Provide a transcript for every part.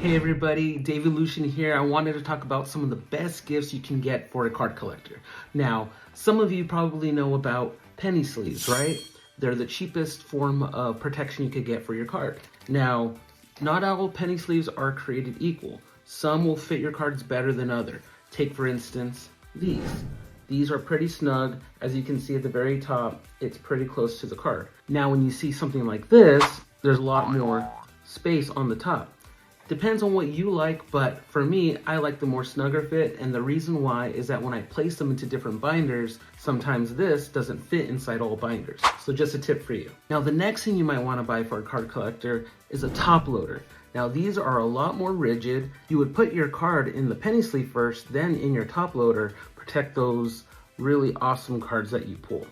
Hey everybody, David Lucian here. I wanted to talk about some of the best gifts you can get for a card collector. Now, some of you probably know about penny sleeves, right? They're the cheapest form of protection you could get for your card. Now, not all penny sleeves are created equal. Some will fit your cards better than others. Take for instance, these. These are pretty snug. As you can see at the very top, it's pretty close to the card. Now, when you see something like this, there's a lot more space on the top. Depends on what you like, but for me, I like the more snugger fit, and the reason why is that when I place them into different binders, sometimes this doesn't fit inside all binders. So just a tip for you. Now, the next thing you might want to buy for a card collector is a top loader. Now, these are a lot more rigid. You would put your card in the penny sleeve first, then in your top loader, protect those really awesome cards that you pull.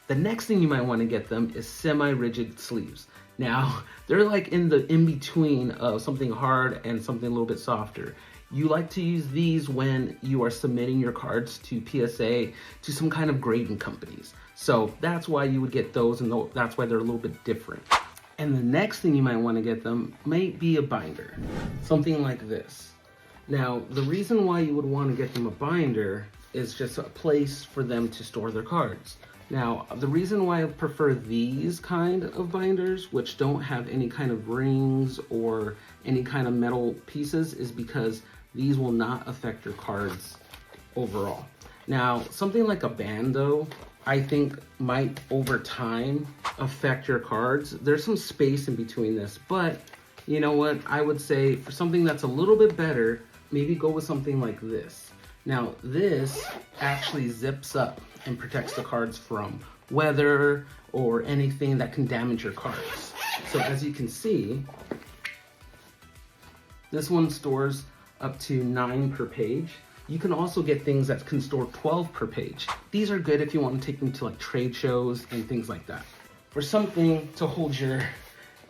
The next thing you might want to get them is semi-rigid sleeves. Now, they're like in the in-between of something hard and something a little bit softer. You like to use these when you are submitting your cards to PSA, to some kind of grading companies. So that's why you would get those, and that's why they're a little bit different. And the next thing you might want to get them might be a binder, something like this. Now, the reason why you would want to get them a binder is just a place for them to store their cards. Now, the reason why I prefer these kind of binders, which don't have any kind of rings or any kind of metal pieces, is because these will not affect your cards overall. Now, something like a band though, I think might over time affect your cards. There's some space in between this, but you know what? I would say for something that's a little bit better, maybe go with something like this. Now, this actually zips up and protects the cards from weather or anything that can damage your cards. So as you can see, this one stores up to 9 per page. You can also get things that can store 12 per page. These are good if you want to take them to like trade shows and things like that. For something to hold your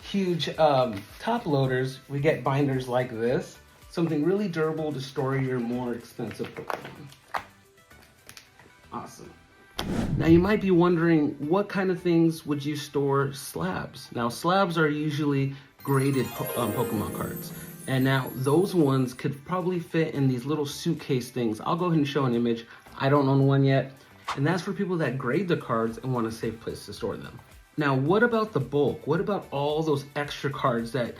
huge top loaders, we get binders like this. Something really durable to store your more expensive Pokemon. Awesome. Now you might be wondering, what kind of things would you store slabs? Now slabs are usually graded Pokemon cards. And now those ones could probably fit in these little suitcase things. I'll go ahead and show an image. I don't own one yet. And that's for people that grade the cards and want a safe place to store them. Now, what about the bulk? What about all those extra cards that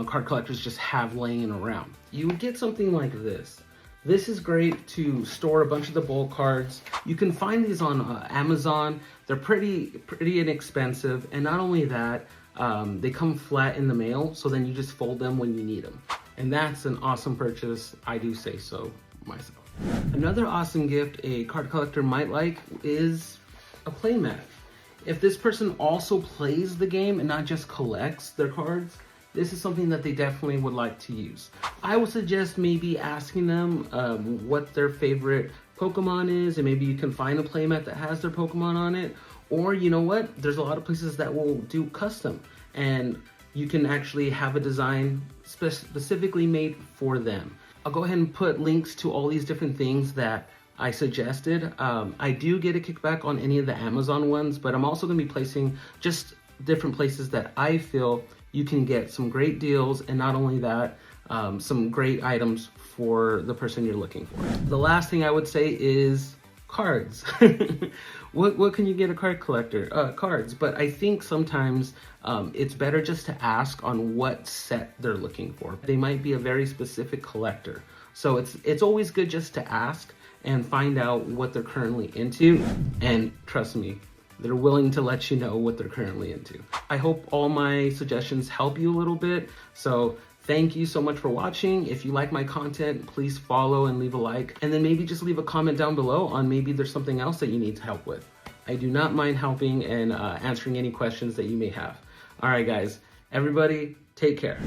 card collectors just have laying around? You would get something like this. This is great to store a bunch of the bulk cards. You can find these on Amazon. They're pretty inexpensive, and not only that, they come flat in the mail, so then you just fold them when you need them. And that's an awesome purchase. I do say so myself. Another awesome gift a card collector might like is a playmat. If this person also plays the game and not just collects their cards, this is something that they definitely would like to use. I would suggest maybe asking them what their favorite Pokemon is, and maybe you can find a playmat that has their Pokemon on it. Or you know what? There's a lot of places that will do custom, and you can actually have a design specifically made for them. I'll go ahead and put links to all these different things that I suggested. I do get a kickback on any of the Amazon ones, but I'm also going to be placing just different places that I feel you can get some great deals, and not only that, some great items for the person you're looking for. The last thing I would say is cards. What can you get a card collector? Cards. But I think sometimes it's better just to ask on what set they're looking for. They might be a very specific collector. So it's always good just to ask and find out what they're currently into. And trust me, they're willing to let you know what they're currently into. I hope all my suggestions help you a little bit. So thank you so much for watching. If you like my content, please follow and leave a like. And then maybe just leave a comment down below on maybe there's something else that you need help with. I do not mind helping and answering any questions that you may have. All right, guys. Everybody, take care.